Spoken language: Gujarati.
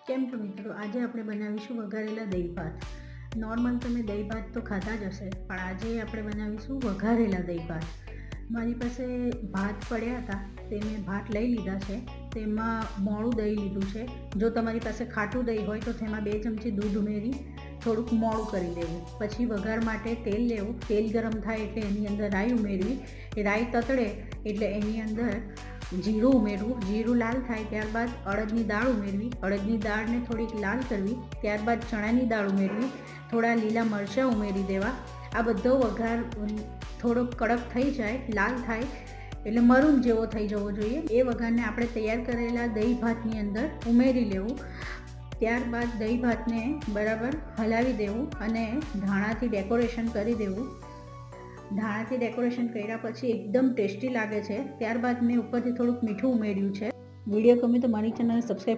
કેમ છો મિત્રો? આજે આપણે બનાવીશું વઘારેલા દહીં ભાત. નોર્મલ તમે દહીં ભાત તો ખાધા જ હશે, પણ આજે આપણે બનાવીશું વઘારેલા દહીં ભાત. મારી પાસે ભાત પડ્યા હતા, તે મેં ભાત લઈ લીધા છે. તેમાં મોળું દહીં લીધું છે. જો તમારી પાસે ખાટું દહીં હોય તો તેમાં 2 ચમચી દૂધ ઉમેરી થોડુંક મોળું કરી દેવું. પછી વઘાર માટે તેલ લેવું. તેલ ગરમ થાય એટલે એની અંદર રાઈ ઉમેરવી. એ રાઈ તતડે એટલે એની અંદર જીરું ઉમેરવું. જીરું લાલ થાય ત્યારબાદ અડદની દાળ ઉમેરવી. અડદની દાળને થોડીક લાલ કરવી. ત્યારબાદ ચણાની દાળ ઉમેરવી. થોડા લીલા મરચાં ઉમેરી દેવા. આ બધો વઘાર થોડો કડક થઈ જાય, લાલ થાય એટલે મરૂન જેવો થઈ જવો જોઈએ. એ વઘારને આપણે તૈયાર કરેલા દહીં ભાતની અંદર ઉમેરી લેવું. ત્યારબાદ દહીં ભાતને બરાબર હલાવી દેવું અને ધાણાથી ડેકોરેશન કરી દેવું. ધાણાથી ડેકોરેશન કર્યા પછી એકદમ ટેસ્ટી લાગે છે. ત્યારબાદ મેં ઉપરથી થોડુંક મીઠું ઉમેર્યું છે. વિડીયો ગમે તો મારી ચેનલને સબસ્ક્રાઈબ